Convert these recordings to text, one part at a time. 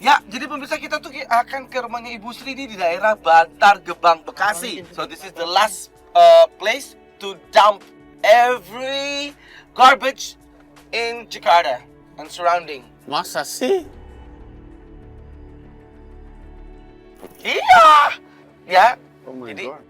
Ya, jadi pemirsa kita tuh akan ke rumahnya Ibu Sri di daerah Bantar Gebang, Bekasi. So this is the last place to dump every garbage in Jakarta and surrounding. Masa sih? Iya. Ya. Oh my Jadi God.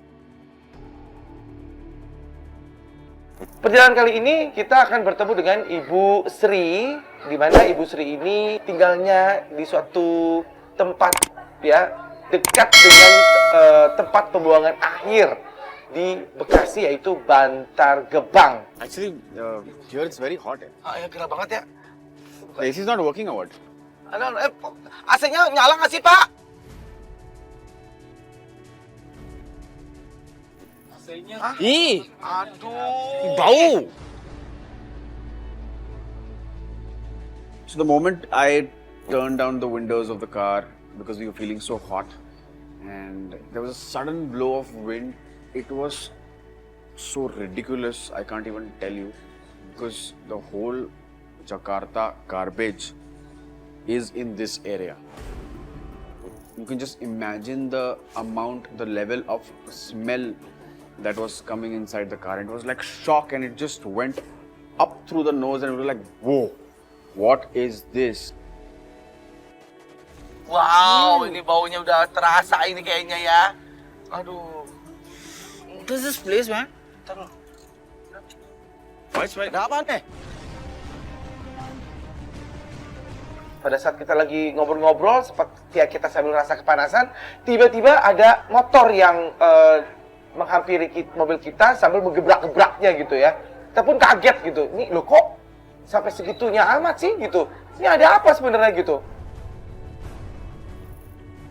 perjalanan kali ini kita akan bertemu dengan Ibu Sri, di mana Ibu Sri ini tinggalnya di suatu tempat ya dekat dengan tempat pembuangan akhir di Bekasi, yaitu Bantar Gebang. Actually, here it's very hot. Ah, ya gerah banget ya. The AC is not working or what? AC-nya nyala nggak sih, Pak? AC-nya? Ih, Aduh. bau. So the moment I turned down the windows of the car because we were feeling so hot, and there was a sudden blow of wind. It was so ridiculous, I can't even tell you, because the whole Jakarta garbage is in this area. You can just imagine the amount, the level of smell that was coming inside the car. It was like shock, and it just went up through the nose, and it was like, whoa, what is this? Wow, ini baunya udah terasa ini kayaknya ya. Aduh. What is this place, man? Taruh. Ada apa nih? Pada saat kita lagi ngobrol-ngobrol, seperti kita sambil rasa kepanasan, tiba-tiba ada motor yang menghampiri mobil kita sambil menggebrak-gebraknya gitu ya. Kita pun kaget gitu. Ini loh kok sampai segitunya amat sih gitu. Ini ada apa sebenarnya gitu?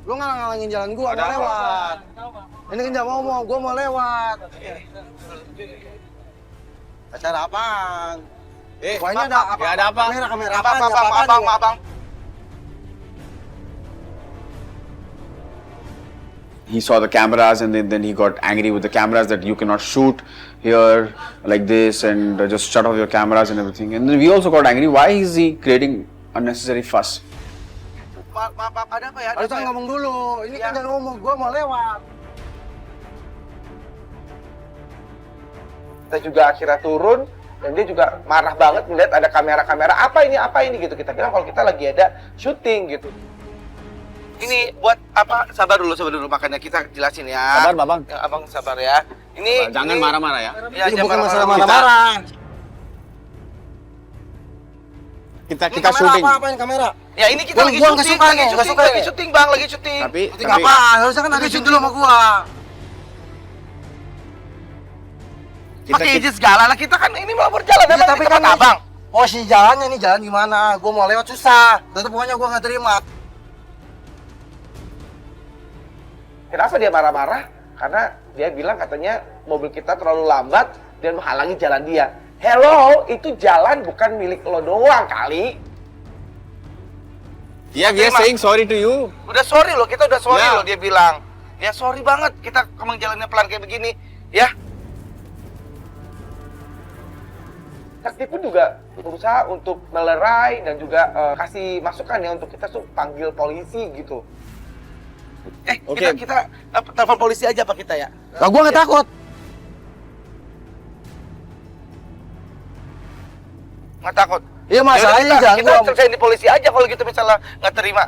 Lu ngalang-ngalangin jalan gua, mau lewat. Ini kan jam ngomong, gua mau lewat. Acara apaan? Pokoknya ada apa? ada apa? Kamera Abang, apaan? abang, Apaan abang, nih? abang. He saw the cameras, and then he got angry with the cameras that you cannot shoot here like this, and just shut off your cameras and everything. And then we also got angry. Why is he creating unnecessary fuss? Maaf, ada apa ya? Harus ngomong dulu. Ini kan jangan ngomong, gua mau lewat. Kita juga akhirnya turun, dan dia juga marah banget melihat ada kamera-kamera. Apa ini gitu. Kita bilang kalau kita lagi ada syuting gitu. Ini buat apa? Sabar dulu makanya kita jelasin ya. Sabar, Babang. Ya, abang sabar ya. Ini Jangan ini- marah-marah ya. Ya, Ini jangan bukan masalah marah-marah. marah-marah. Kita Ini kamera syuting. apa? Apain kamera? Ya ini kita Gua lagi nggak syuting, suka nih, nggak suka lagi nih. syuting bang, lagi syuting. Tapi Apa? Harusnya kan ada syuting dulu sama gua. Pakai izin segala lah, kita kan ini mau berjalan Ya, emang tapi di kan tempat abang. Oh, si jalannya nih jalan gimana? Gua mau lewat susah. Tetep pokoknya gua nggak terima. Kenapa dia marah-marah? Karena dia bilang katanya mobil kita terlalu lambat dan menghalangi jalan dia. Hello, itu jalan bukan milik lo doang kali. Yeah, we are saying sorry to you. Udah sorry loh, kita udah sorry Ya. loh, dia bilang. Ya sorry banget, kita emang jalannya pelan kayak begini, ya. Sakti pun juga berusaha untuk melerai dan juga kasih masukan ya untuk kita tuh panggil polisi gitu. Oke. Kita telepon polisi aja apa kita ya? Lah gua nggak takut. Nggak takut. Iya, masalahnya Yaudah, jangan kita gua- selesaiin di polisi aja kalau gitu misalnya nggak terima.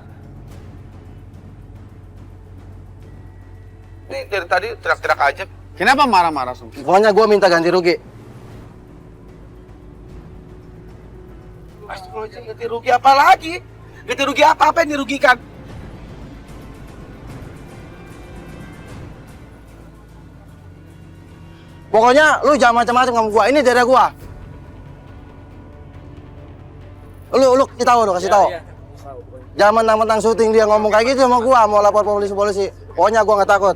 Ini dari tadi teriak-teriak aja. Kenapa marah-marah semua? Pokoknya gua minta ganti rugi. Astagfirullahaladzim, ganti rugi apa lagi? Ganti rugi apa yang dirugikan? Pokoknya lu jangan macam-macam sama gua. Ini daerah gua. Lu kasih tahu. Jangan mentang-mentang syuting dia ngomong kayak gitu sama gua, mau lapor polisi. Pokoknya gua nggak takut.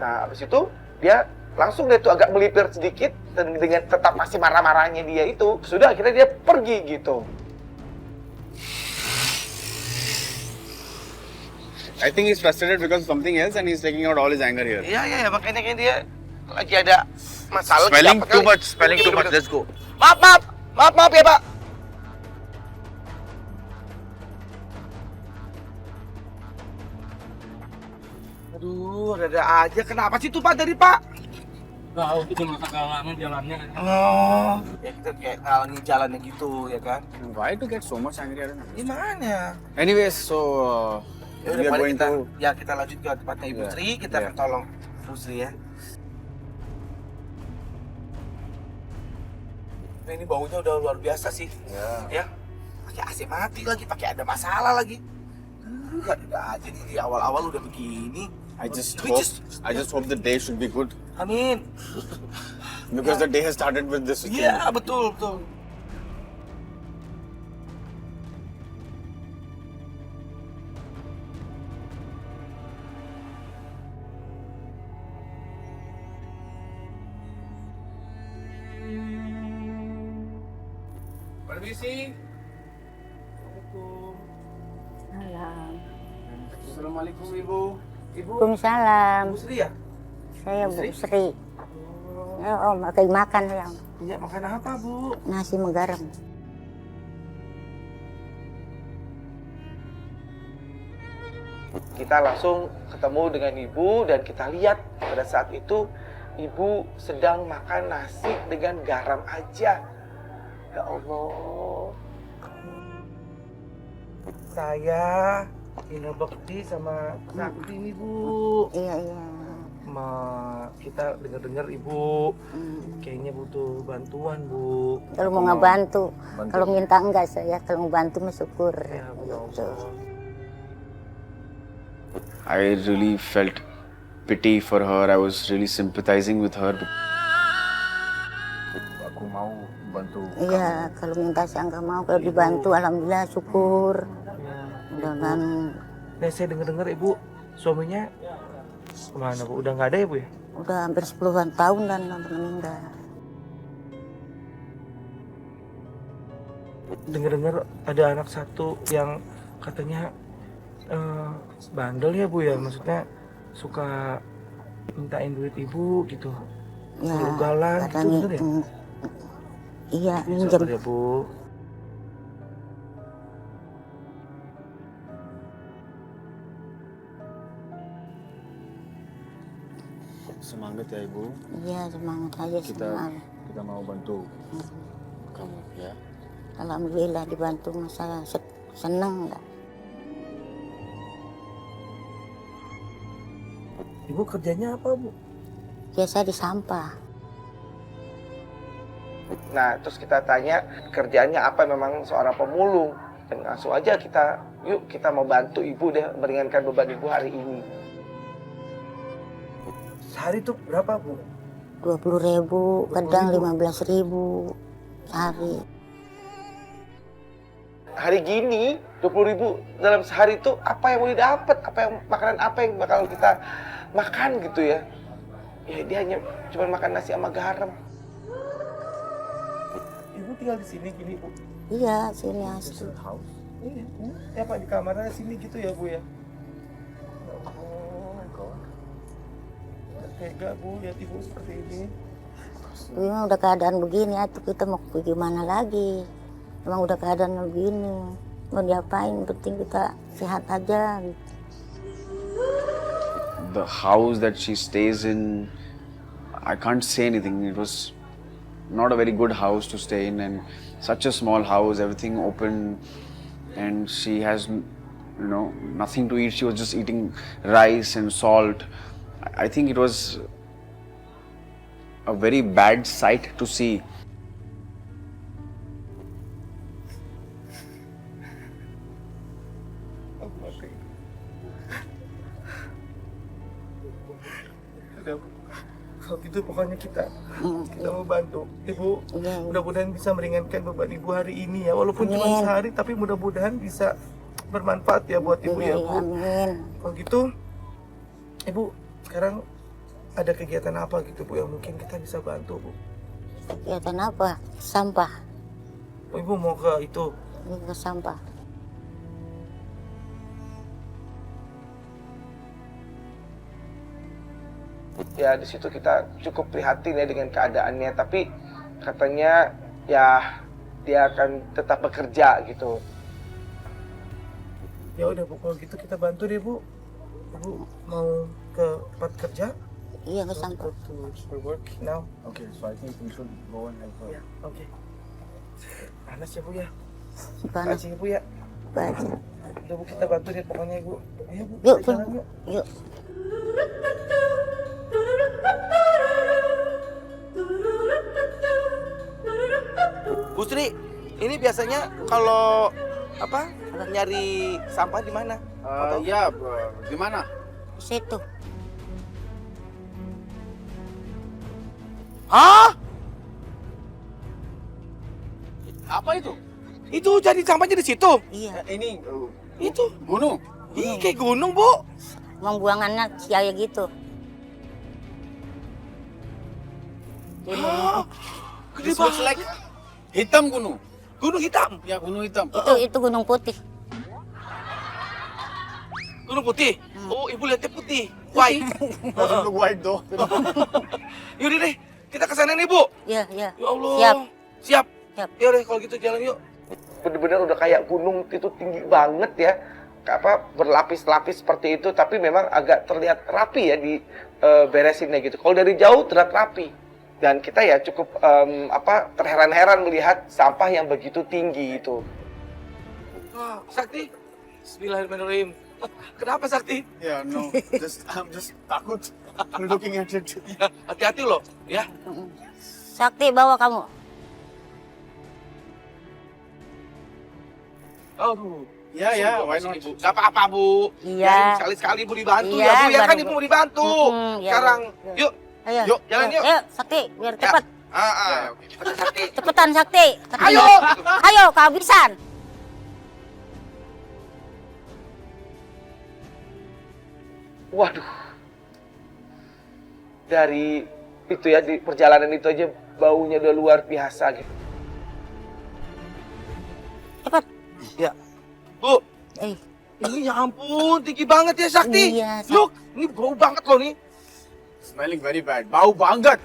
Nah, habis itu dia langsung dia tuh agak melipir sedikit dan dengan tetap masih marah-marahnya dia itu, sudah akhirnya dia pergi gitu. I think he's frustrated because of something else and he's taking out all his anger here. Iya, makanya kan dia lagi ada masalah. Spelling apa too kali. much, spelling too much. Let's go. Maaf ya, Pak. Aduh, ada aja. Kenapa sih tuh Pak tadi Pak? Tahu itu masa kalangan jalannya. Oh, ya kita kayak ngalangin jalannya gitu ya kan? Why to get so much angry? I don't know. Gimana? Anyways, so Ya we udah are paling going kita, to. ya kita lanjut ke tempatnya Ibu Yeah. Sri, kita Yeah. akan tolong Ibu Sri ya. Nah, ini baunya udah luar biasa sih. Ya. Pakai AC mati lagi, pakai ada masalah lagi. Gak aja nih di awal-awal udah begini. I just We hope the day should be good Amin. because the day has started with this. Iya, betul, betul. Permisi. Salam. Assalamualaikum Ibu. Ibu, Waalaikumsalam. Ibu Sri ya? Saya Bu Bu Sri? Sri. Oh, pakai makan yang Iya, makan apa Bu? nasi menggaram. Kita langsung ketemu dengan ibu dan kita lihat pada saat itu ibu sedang makan nasi dengan garam aja. Ya Allah. Saya Ina Bekti sama Sakti nih Bu. Iya, iya. Kita dengar-dengar ibu Hmm. kayaknya butuh bantuan Bu. Kalau mau ngebantu, kalau minta enggak saya, kalau mau bantu mah syukur. Ya, ya Gitu. Allah. I really felt pity for her. I was really sympathizing with her. Aku mau bantu. Iya, kalau minta saya enggak mau, kalau dibantu alhamdulillah syukur. Mudah-mudahan Nah, saya dengar-dengar ibu suaminya kemana Bu? Udah nggak ada ya Bu ya? udah hampir 10-an tahun dan udah meninggal. Dengar-dengar ada anak satu yang katanya bandel ya Bu ya, maksudnya suka mintain duit ibu gitu, Ya, ugalan gitu, kadang bener ya? Iya, Sabar minjem. ya Bu. Semangat ya Ibu. Iya, semangat aja Kita semangat. kita mau bantu kamu ya. Alhamdulillah dibantu, saya senang enggak. Ibu kerjanya apa Bu? Biasa di sampah. Nah, terus kita tanya kerjanya apa, memang seorang pemulung. Dan langsung aja yuk kita mau bantu ibu deh, meringankan beban ibu hari ini. Sehari tuh berapa Bu? 20.000, kadang 15.000 sehari. Hari gini 20.000 dalam sehari itu apa yang boleh dapat? Makanan apa yang bakal kita makan gitu ya? Ya dia hanya cuma makan nasi sama garam. Ibu tinggal di sini gini Bu? Iya, sini asli. Iya, ya Pak, di kamarnya sini gitu ya Bu ya? Tega Bu, lihat ibu seperti ini. Memang udah keadaan begini, tuh kita mau gimana lagi? Memang udah keadaan begini. Mau diapain? Penting kita sehat aja. Gitu. The house that she stays in, I can't say anything. It was not a very good house to stay in, and such a small house, everything open, and she has, nothing to eat. She was just eating rice and salt. I think it was a very bad sight to see. Kalau gitu pokoknya kita mau bantu ibu. Iya, Mudah-mudahan bisa meringankan beban ibu hari ini ya, walaupun cuma Amin. sehari, tapi mudah-mudahan bisa bermanfaat ya buat ibu ya iya, Bu. amin. Kalau gitu, ibu sekarang ada kegiatan apa gitu Bu yang mungkin kita bisa bantu Bu? Kegiatan apa? Sampah. Oh, ibu mau ke itu? Ini ke sampah. Ya di situ kita cukup prihatin ya dengan keadaannya, tapi katanya ya dia akan tetap bekerja gitu. Ya udah Bu, kalau gitu kita bantu deh Bu. Bu mau ke tempat kerja? Iya ke kantor. To work now. Okay, so I think we should go and help her. Ya, oke. Panas ya, Bu ya. Panas Makasih ya, Bu ya. aja. Udah, Bu, kita bantu deh pokoknya, Bu. Ayo, Bu. Yuk, kita jalan yuk. yuk. Bu Sri, ini biasanya kalau apa nyari sampah di mana? Yeah, di mana? Di situ. Hah? Apa itu? Itu jadi sampahnya di situ? Iya. Ini Itu? gunung. Ih, kayak gunung, Bu. Emang buangannya kayak gitu. Hah? Gede This looks banget. like hitam gunung. Gunung hitam. Ya, gunung hitam. Itu gunung putih. Gunung putih. Oh, Ibu lihatnya putih. White. Doesn't look white though. Yaudah deh, kita ke sana nih, Bu. Iya, iya. Ya Allah. Siap. Siap. Siap. Ya udah kalau gitu jalan yuk. Bener-bener udah kayak gunung itu tinggi banget ya. Apa berlapis-lapis seperti itu, tapi memang agak terlihat rapi ya di beresinnya gitu. Kalau dari jauh terlihat rapi. Dan kita ya cukup terheran-heran melihat sampah yang begitu tinggi itu. Wah, Sakti. Bismillahirrahmanirrahim. Kenapa Sakti? Yeah, no. I'm just takut looking at it. Ya, hati-hati loh, ya. Sakti bawa kamu. Aduh. Ya, ya, why not? Ibu. Gak apa-apa, Bu. Iya. Ya, sekali-sekali Ibu dibantu Iya, ya, Bu. Ya kan baru- Ibu mau dibantu. iya, Sekarang, iya. yuk. Ayo. Yuk, jalan yuk. Ayo, Sakti, biar Ya. cepat. Cepat, Sakti. Cepetan Sakti. Ayo. Ayo, kehabisan. Waduh. Dari itu ya, di perjalanan itu aja baunya udah luar biasa gitu. Cepat. Ya. Bu, Eh, ini ya ampun, tinggi banget ya Sakti. Iya, Sakti. Look, ini bau banget loh nih. Smelling very bad. Bau banget.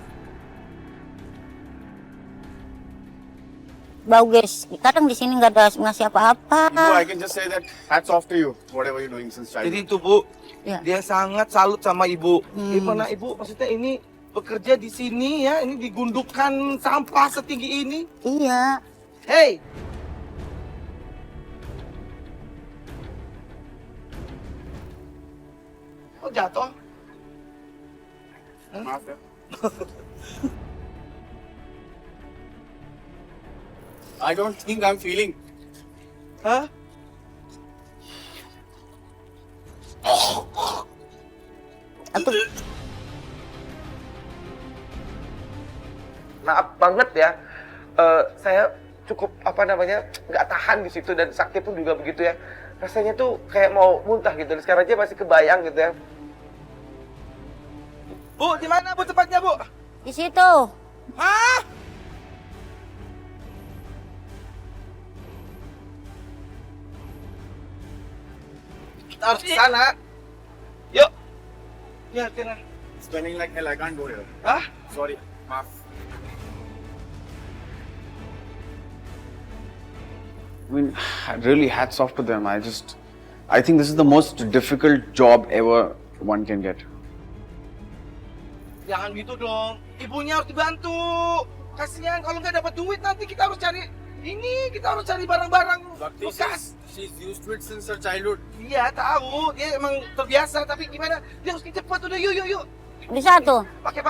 bau guys. Kadang di sini nggak ada ngasih apa-apa. Ibu, I can just say that hats off to you, whatever you're doing since Jadi childhood. itu Bu, Ya. dia sangat salut sama Ibu. Hmm. Gimana Ibu, maksudnya ini bekerja di sini ya, ini digundukkan sampah setinggi ini. Iya. Hey! Kok jatuh? Maaf ya. I don't think I'm feeling. Hah? Aku Maaf banget ya, saya cukup nggak tahan di situ dan Sakti pun juga begitu ya. Rasanya tuh kayak mau muntah gitu. Dan sekarang aja masih kebayang gitu ya. Bu, di mana Bu tempatnya Bu? di situ. Hah? Kita harus ke sana. Yuk. Ya, Tina. Spending like hell, I can't go here. Hah? Sorry. Maaf. I mean, really hats off to them. I think this is the most difficult job ever one can get. Jangan gitu dong. Ibunya harus dibantu. Kasihan kalau nggak dapat duit nanti kita harus cari ini, kita harus cari barang-barang bekas. She's used to it since her childhood. Iya tahu, dia emang terbiasa. Tapi gimana? Dia harus cepat udah. Yuk. Bisa tuh. Pakai.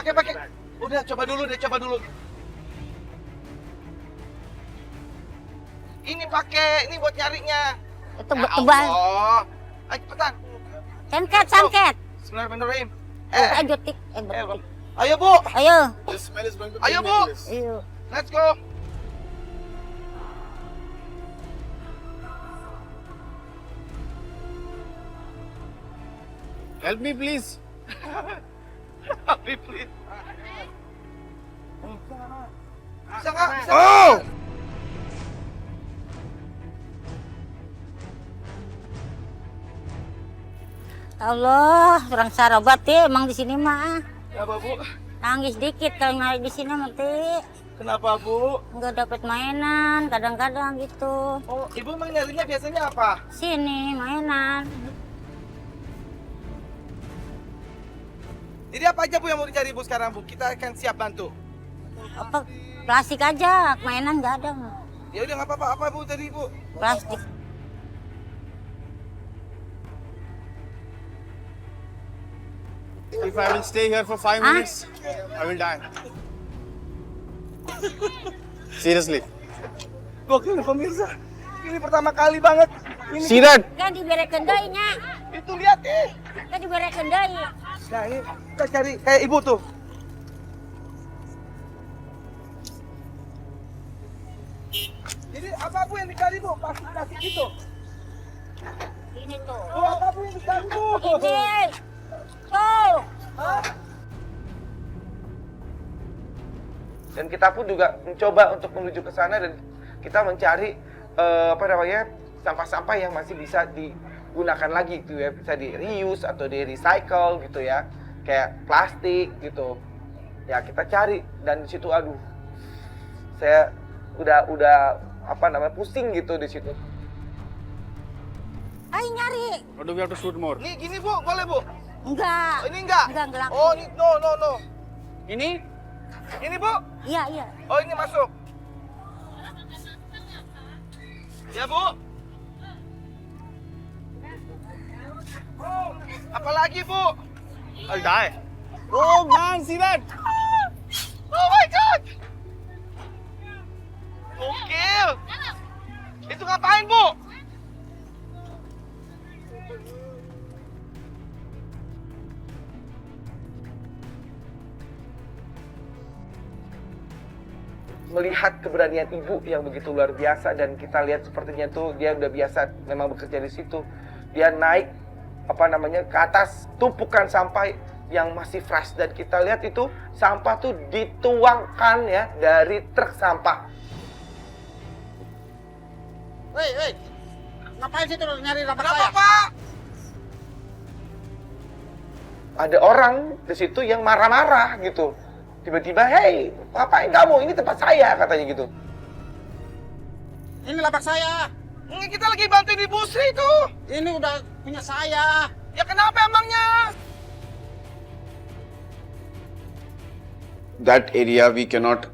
Udah coba dulu. Ini pakai, ini buat nyarinya. Itu Ya tebal. Allah. Ayo cepetan. Sangket. Bismillahirrahmanirrahim. Ayo tik. Ayo, ayo Bu. Ayo. The smell is going to Ayo, kill me Bu. after this. Ayo. Let's go. Help me, please. Happy please. Bisa nggak? Bisa nggak? Oh! Allah, orang sarabat ya emang di sini mah. Ya Bu. Nangis dikit kalau naik di sini mati. Kenapa Bu? Nggak dapat mainan, kadang-kadang gitu. Oh, Ibu emang nyarinya biasanya apa? Sini mainan. Jadi apa aja Bu yang mau dicari Bu sekarang Bu? Kita akan siap bantu. Apa plastik aja, mainan nggak ada. Ya udah nggak apa-apa. Apa Bu tadi Bu? Plastik. If I will stay here for 5 minutes, I will die. Seriously. Gokil pemirsa. Ini pertama kali banget. Ini See that? Kan diberekan dainya. itu lihat nih. Kan diberekan dai. Nah ini kita cari kayak ibu tuh. Jadi apa Bu yang dicari Bu? Plastik itu. Ini tuh. Bu apa Bu yang dicari Bu? Ini. Tuh. Hah? Dan kita pun juga mencoba untuk menuju ke sana dan kita mencari apa namanya sampah-sampah yang masih bisa digunakan lagi gitu ya, bisa di reuse atau di recycle gitu ya, kayak plastik gitu. Ya kita cari dan di situ aduh, saya udah apa namanya pusing gitu di situ. Ayo nyari. Or do we have to shoot more? Nih gini Bu, boleh Bu? Enggak. Oh, ini enggak? Enggak laku. Oh, ini no. Ini? Ini Bu? Iya. Oh, ini masuk. Ya, Bu. Apalagi, Bu? I'll die. Oh man, see that? Oh my God! Gokil! Itu ngapain, Bu? Melihat keberanian ibu yang begitu luar biasa dan kita lihat sepertinya tuh dia udah biasa memang bekerja di situ. Dia naik apa namanya ke atas tumpukan sampah yang masih fresh dan kita lihat itu sampah tuh dituangkan ya dari truk sampah. Hei, ngapain situ nyari lapak Kenapa, saya? Pak? Ada orang di situ yang marah-marah gitu. Tiba-tiba, "Hei, ngapain kamu? Ini tempat saya," katanya gitu. Ini lapak saya. Ini kita lagi bantuin Ibu Sri tuh. Ini udah punya saya. Ya kenapa emangnya? That area we cannot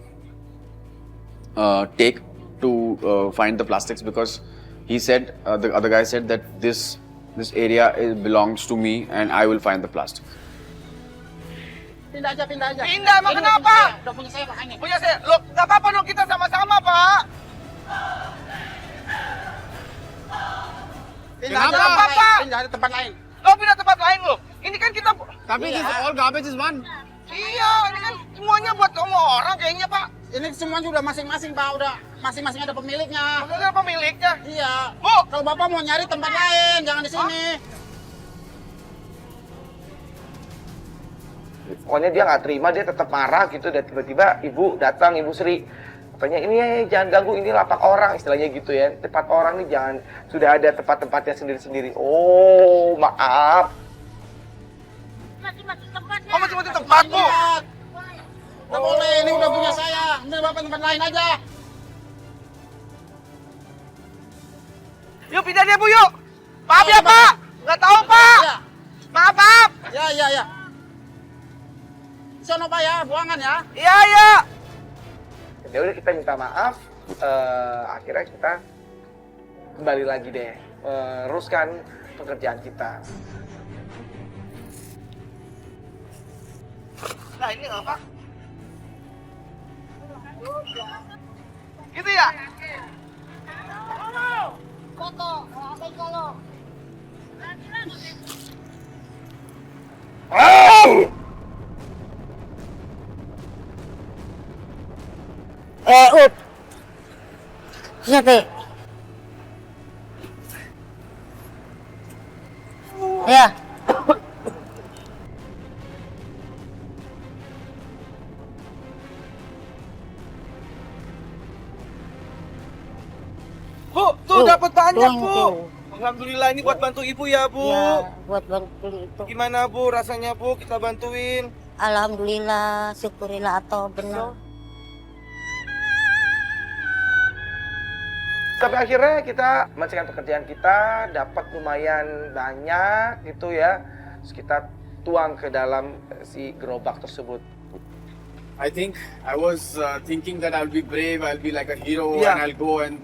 take to find the plastics because he said, the other guy said that this area belongs to me and I will find the plastics. Pindah aja. Pindah, emang Ini kenapa? Udah punya saya makanya. Punya saya. Loh, nggak apa-apa dong kita sama-sama, Pak. Pindah Kenapa? aja, Apa? pindah di tempat lain. Lo pindah tempat lain lo. Ini kan kita... Tapi this all garbage is one. Iya, ini kan semuanya buat semua orang kayaknya, Pak. Ini semuanya udah masing-masing, Pak. Udah masing-masing ada pemiliknya. Maksudnya pemiliknya. Iya. Bu! Kalau Bapak mau nyari tempat lain, jangan di sini. Pokoknya dia nggak terima, dia tetap marah gitu. Dan tiba-tiba ibu datang, Ibu Sri. Katanya, ini jangan ganggu, ini lapak orang. Istilahnya gitu ya. Tempat orang nih jangan, sudah ada tempat-tempatnya sendiri-sendiri. Oh, maaf. Masih tempatnya. Oh, masih tempat, Bu. Lihat. Nggak boleh, ini udah punya saya. Ini Bapak tempat lain aja. Yuk pindah dia, Bu, yuk. Maaf Iya, ya, Pak. Nggak tahu, Pak. Iya. Maaf. Ya. Sono Pak ya, buangan ya. Iya. Ya udah kita minta maaf. Akhirnya kita kembali lagi deh, teruskan pekerjaan kita. Nah ini apa? Gitu ya? Foto, apa kalau? Ut. Siapa? Ya. Bu, tuh dapat banyak, tuh, Bu. tuh. Alhamdulillah ini buat bantu Ibu ya, Bu. Ya, buat bantu itu. Gimana, Bu? Rasanya, Bu, kita bantuin. Alhamdulillah, syukurillah atau benar. Sampai akhirnya kita menyelesaikan pekerjaan kita, dapat lumayan banyak gitu ya, sekitar tuang ke dalam si gerobak tersebut. I think I was thinking that I'll be brave, I'll be like a hero, Yeah. and I'll go and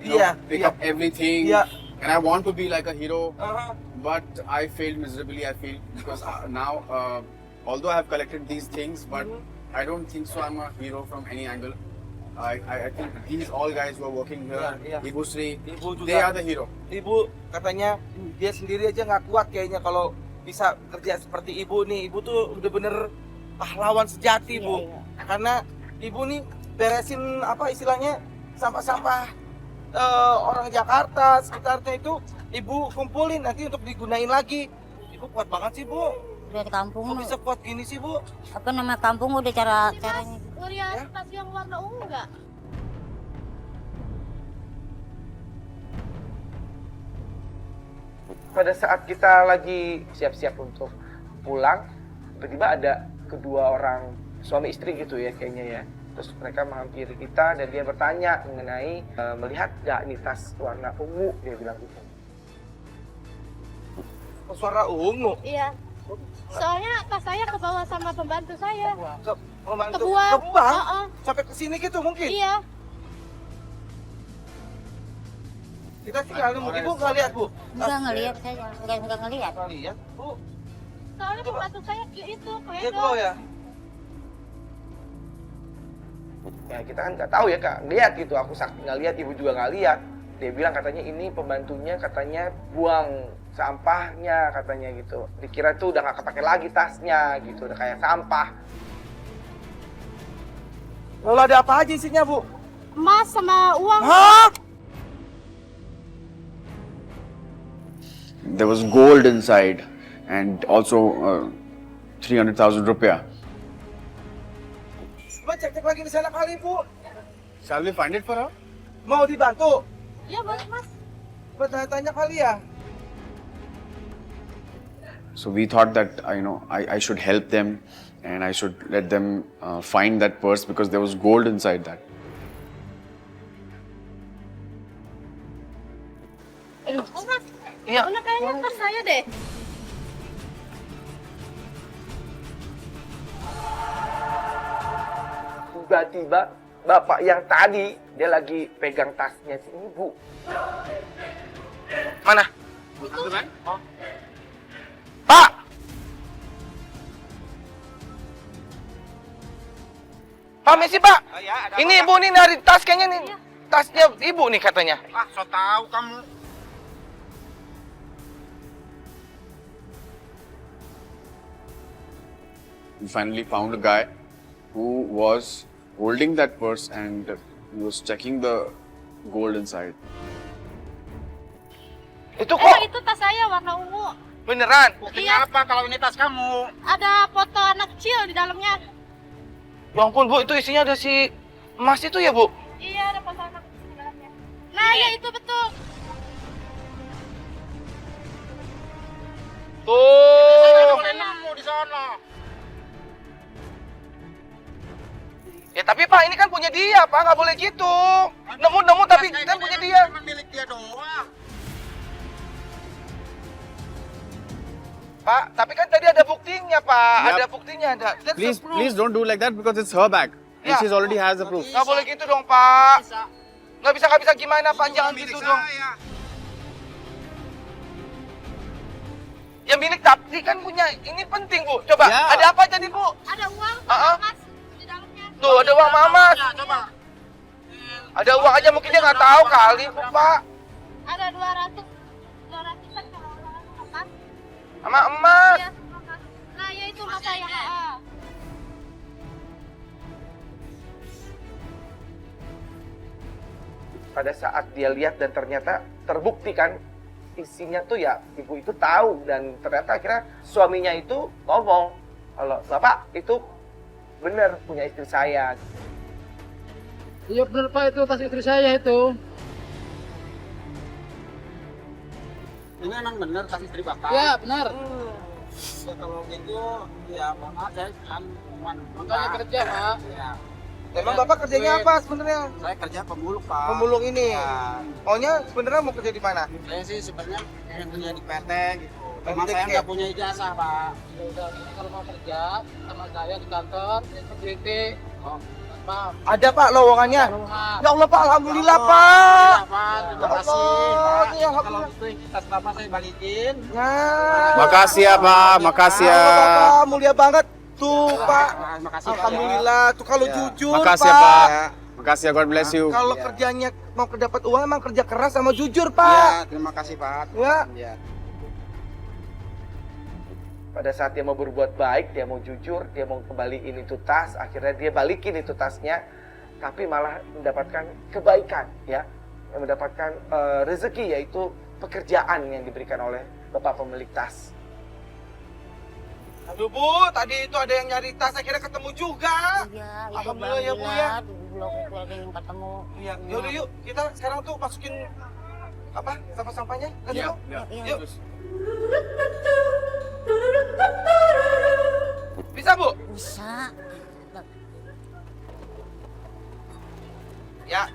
pick up everything. Yeah. And I want to be like a hero, Uh-huh. but I failed miserably. I feel because now, although I have collected these things, but I don't think so. I'm a hero from any angle. I think these all guys who are working here, Yeah, yeah. Ibu Sri, Ibu juga. they are the hero. Ibu katanya dia sendiri aja nggak kuat kayaknya kalau bisa kerja seperti ibu nih. Ibu tuh udah bener pahlawan sejati, Bu. Iya. Karena ibu nih beresin apa istilahnya sampah-sampah orang Jakarta sekitarnya itu ibu kumpulin nanti untuk digunain lagi. Ibu kuat banget sih, Bu. Dari kampung Kok bisa kuat gini sih, Bu? apa nama kampung udah caranya. Lihat tas yang warna ungu nggak? Pada saat kita lagi siap-siap untuk pulang, tiba-tiba ada kedua orang suami istri gitu ya kayaknya ya. Terus mereka menghampiri kita dan dia bertanya mengenai melihat nggak ini tas warna ungu, dia bilang gitu. Suara ungu. Iya. Soalnya tas saya kebawa sama pembantu saya. Membantu Kebuang. kebuang Heeh. sampai ke sini gitu mungkin. Iya. Kita tinggal nunggu. Ibu nggak lihat, Bu? Enggak ngelihat saya, enggak ngelihat. Nggak lihat, Bu. Soalnya pembantu saya itu Dia kebawa ya? Ya kita kan nggak tahu ya kak, lihat gitu. Aku sakti nggak lihat, ibu juga nggak lihat. Dia bilang katanya ini pembantunya katanya buang sampahnya katanya gitu. Dikira tuh udah nggak kepake lagi tasnya gitu, udah kayak sampah. Lalu ada apa aja isinya, Bu? emas sama uang. Hah? There was gold inside, and also 300,000 rupiah. Coba cek-cek lagi di sana kali, Bu. Shall we find it for her? Mau dibantu? Iya boleh mas. Coba tanya-tanya kali ya. So we thought that I should help them, and I should let them find that purse because there was gold inside that. Oh mas. Iya. Bener kayaknya tas saya deh. Tiba-tiba bapak yang tadi dia lagi pegang tasnya si ibu. Mana? Itu Pak! Pak Messi pak, ini ibu nih dari tas kayaknya nih, tasnya ibu nih katanya. Ah, so tahu kamu. We finally found a guy who was holding that purse and he was checking the gold inside. Itu kok itu tas saya warna ungu. beneran? Buktinya apa kalau ini tas kamu? Ada foto anak kecil di dalamnya. Ya ampun bu, itu isinya ada si emas itu ya bu? Iya ada foto anak kecil di dalamnya. Nah ya itu betul. Tuh. Boleh nemu di sana. Ya tapi pak, ini kan punya dia pak, nggak boleh gitu. Nemu tapi kan punya dia. Cuma milik dia doang. Pak, tapi kan tadi ada buktinya pak, Yap. ada buktinya ada. That's the proof. Please don't do like that because it's her bag and Yeah. she's already has the proof. Nggak boleh gitu dong pak. Nggak bisa gimana pak, jangan Milik gitu dong. saya. Ya milik tapi kan punya, ini penting bu. Coba, Ya. ada apa tadi bu? Ada uang Ah, ah. sama emas di dalamnya. Tuh ada uang mama. Ya, coba. Ada uang aja mungkin dia nggak tahu kali bu pak. Ada 200-an kalau emas. Sama emas. Iya, sama emas. Nah ya itu emas saya. Ah. Pada saat dia lihat dan ternyata terbukti kan isinya tuh ya ibu itu tahu dan ternyata akhirnya suaminya itu ngomong kalau bapak itu benar punya istri saya. Iya benar Pak, itu tas istri saya itu. Ini emang bener tas istri Bapak. Ya benar. Ya, kalau gitu ya maaf saya kan cuma Makanya kerja Pak. Ya. Emang Bapak kerjanya apa sebenarnya? Saya kerja pemulung, Pak. Pemulung ini. Ya, Maunya sebenarnya mau kerja di mana? saya sih sebenarnya pengen kerja di PT gitu. Emang PT saya ya? nggak punya ijazah, Pak. Ya udah, kalau mau kerja sama saya di kantor, PT. Oh. Maaf, Ada Pak lowongannya. Ruha. Ya Allah Pak, alhamdulillah Pak. Ya, Pak. Terima Ya kasih, Allah, Pak. ini Kalau alhamdulillah. itu kita Bapak saya balikin. Nah. Makasih ya Pak, makasih ya. Bapak mulia banget. Tuh Pak. Terima kasih, Pak. Alhamdulillah. Tuh kalau Ya. jujur Makasih ya Pak. Makasih ya, God bless you. Kalau kerjanya mau dapat uang emang kerja keras sama jujur Ya, Pak. terima kasih, Pak. Ya. Ya. Pada saat dia mau berbuat baik, dia mau jujur, dia mau kembaliin itu tas, akhirnya dia balikin itu tasnya, tapi malah mendapatkan kebaikan, ya, yang mendapatkan rezeki, yaitu pekerjaan yang diberikan oleh bapak pemilik tas. Aduh Bu, tadi itu ada yang nyari tas, akhirnya ketemu juga. Iya, Alhamdulillah ya, Bu, ya. Belum ada yang ketemu. Iya, yaudah yuk, kita sekarang tuh masukin apa sampah-sampahnya. Let's go. Iya. Yuk. Bisa Bu? Bisa. Ya.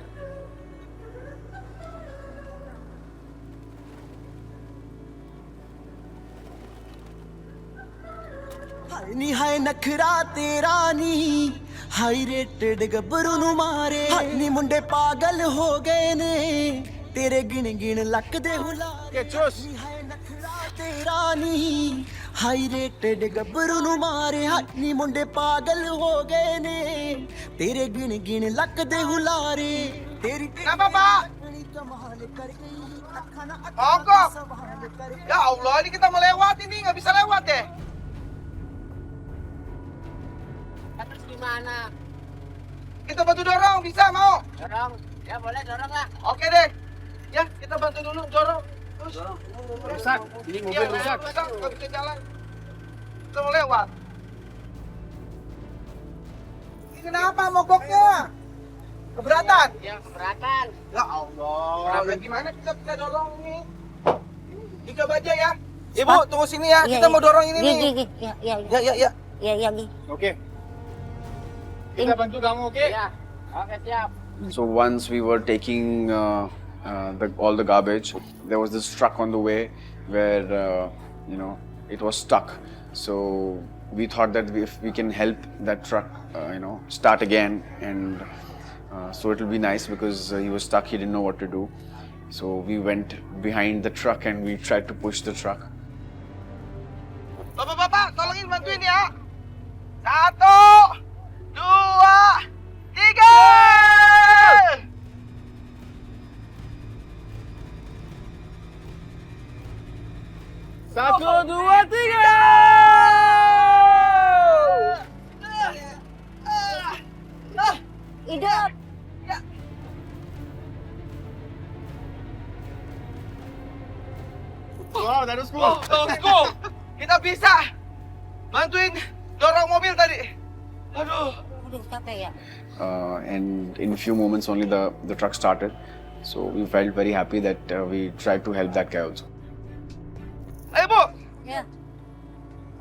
ਨੀ ਹਾਏ ਨਖਰਾ ਤੇਰਾ ਨੀ high rated ਗੱਭਰੂ ਨੂੰ ਮਾਰੇ ਨੀ ਮੁੰਡੇ ਪਾਗਲ ਹੋ ਗਏ ਨੇ ਤੇਰੇ ਗਿਣ ਗਿਣ ਲੱਕ ਦੇ ਹੁਲਾਰੇ ਨੀ ਹਾਏ ਨਖਰਾ ਤੇਰਾ ਨੀ ਹਾਈ ਰੇਟਡ ਗੱਭਰੂ ਨੂੰ ਮਾਰੇ ਨੀ ਮੁੰਡੇ ਪਾਗਲ ਹੋ ਗਏ ਨੇ ਤੇਰੇ ਗਿਣ ਗਿਣ ਲੱਕ ਦੇ ਹੁਲਾਰੇ ਤੇਰੀ Kenapa Pak? ਕਮਾਲ ਕਰ ਗਈ ਅੱਖਾਂ ਨਾਲ Mogok. ਸਵਾਲ ਕਰ ਗਈ Ya Allah, ini kita mau lewat ini, nggak bisa lewat deh. Terus gimana? Kita bantu dorong, bisa mau? Dorong? Ya boleh dorong lah. Oke deh. Ya, kita bantu dulu dorong. Terus. Rusak, ini Iya, rusak, nggak bisa jalan. Kita mau lewat. Ini kenapa mogoknya? Keberatan? Ya keberatan. Ya Allah, ya gimana kita bisa dorong ini? Dicoba aja ya. Ibu, tunggu sini ya. Iya, Kita iya. mau dorong ini nih. Gi. Ya. Ya, ya, ya. Ya, Gi. Okay. Kita bantu kamu, oke? Ya. Oke, siap. So once we were taking all the garbage, there was this truck on the way where it was stuck. So we thought that if we can help that truck, start again, and so it will be nice because he was stuck. He didn't know what to do. So we went behind the truck and we tried to push the truck. Bapak-bapak, tolongin bantuin ya. 1, 2, 3. Satu, dua, tiga. Hidup. Wow, that was cool. Oh, let's go. Kita bisa. Bantuin dorong mobil tadi. Aduh. Aduh, capek ya. And in a few moments only the truck started. So we felt very happy that we tried to help that guy also. Ayo Bu. Ya.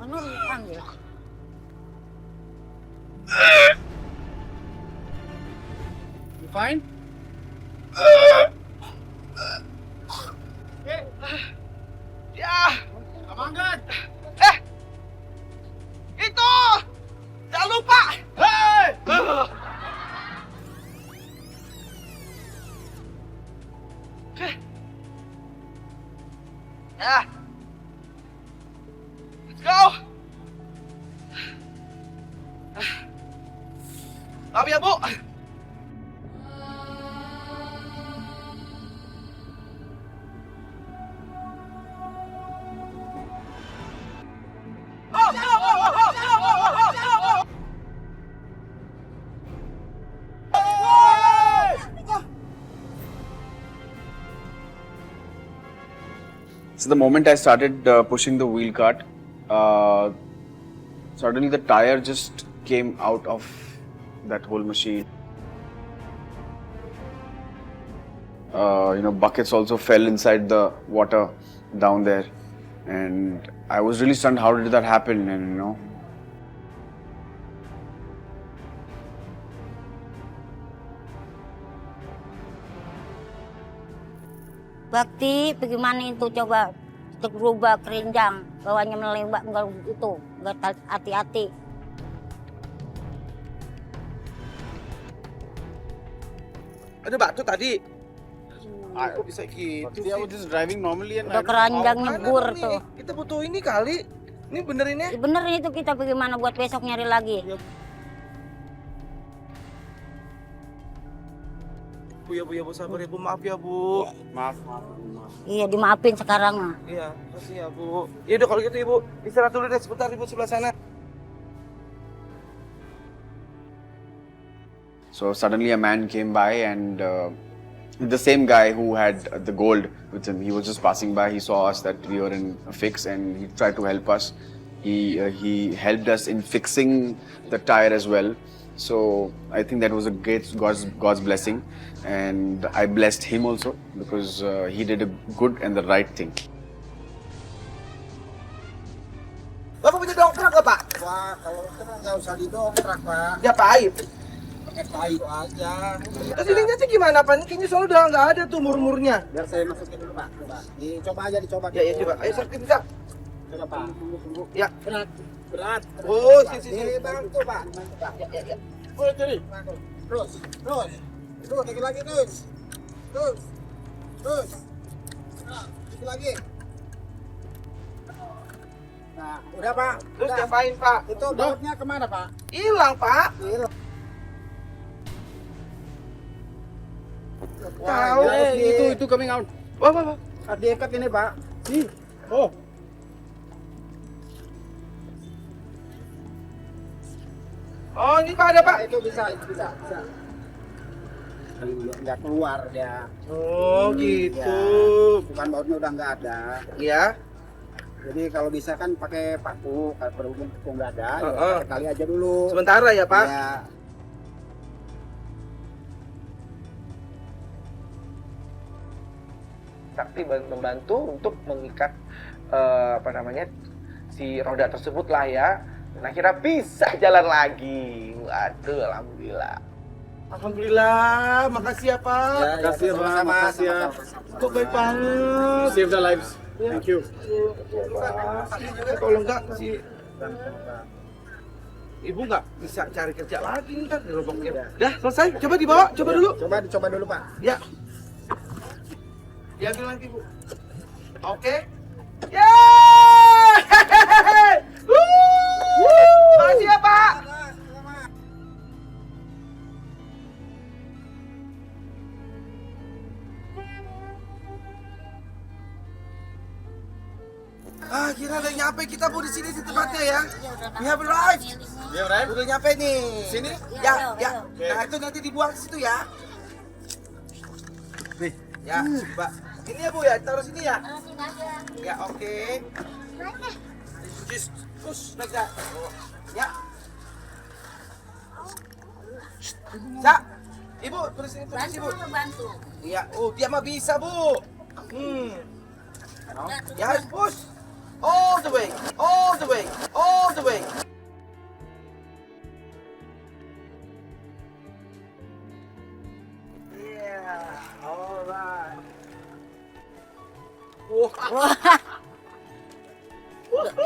Anu panggil. You fine? Ya. Amankan. Itu. Jangan lupa. Hei. Ya. Let's go. Maaf ya, Bu. So the moment I started pushing the wheel cart, suddenly the tire just came out of that whole machine. Buckets also fell inside the water down there, and I was really stunned. How did that happen? And Bakti, bagaimana itu coba untuk berubah kerenjang, bawahnya melembak enggak itu, enggak hati-hati. Ada batu tadi. I- Kok bisa gitu Dia was just driving normally and Udah keranjang Mana nyebur dong nih? tuh. Kita butuh ini kali. Ini benerin ya. Bener itu kita bagaimana buat besok nyari lagi. Bu ya Bu sabar ya Bu, maaf ya Bu. maaf. Iya dimaafin sekarang mah. Iya, kasih ya Bu. Ya udah kalau gitu Ibu, istirahat dulu deh sebentar Ibu sebelah sana. So suddenly a man came by and the same guy who had the gold with him, he was just passing by. He saw us that we were in a fix and he tried to help us. He helped us in fixing the tire as well. So I think that was a great God's blessing, and I blessed him also because he did a good and the right thing. Bapak punya dongkrak nggak Pak? Wah, kalau itu nggak usah didongkrak, Pak. Ya pahit. Pakai kayu aja. Terus ininya sih gimana Pak? Ini kayaknya soalnya udah nggak ada tuh murmurnya. Biar saya masukin dulu, Pak. Coba. Dicoba aja, dicoba. Ya coba. Ayo sakit bisa. Coba, Pak. Tunggu. Ya. Berat. Oh, sini. Bantu, Pak. Bantu, Pak. Ya. Terus, terus. Terus, dikit lagi, terus. Terus. Nah, dikit lagi. Nah, udah, Pak. Terus Udah. diapain Pak? Itu bautnya kemana, Pak? Hilang Pak. Tahu. Itu coming out. Wah. Diikat ini, Pak. Nih. Oh. Oh, ini Pak ada Pak. Itu bisa. Nggak keluar dia. Oh, gitu. Ya, bukan bautnya udah nggak ada. Ya. Jadi kalau bisa kan pakai paku, kalau berhubung paku nggak ada, ya Heeh. pakai tali aja dulu. Sementara ya Pak. Ya, Sakti membantu untuk mengikat si roda tersebut lah ya. Dan akhirnya bisa jalan lagi. Waduh, alhamdulillah. Alhamdulillah, makasih ya Pak. makasih ya, Pak. Makasih ya. Kok baik banget. Save the lives. Thank you. Kalau enggak si Ibu nggak bisa cari kerja lagi ntar di lubangnya. Dah selesai, coba dibawa, coba dulu. Coba dulu, Pak. Ya. Diambil lagi Bu. Oke. Yeay! Makasih ya Pak. Kira udah nyampe kita Bu di sini di tempatnya ya. We have arrived. Udah nyampe nih. Sini? Ya. Nah itu nanti dibuang ke situ ya. Nih, ya, Mbak. Ini ya Bu ya, taruh sini ya. Ya, oke. Just push like that. Ya. Sa, Ibu, terus sini terus Ibu. Iya, oh dia mah bisa Bu. Ya, harus push. All the way. Yeah, alright.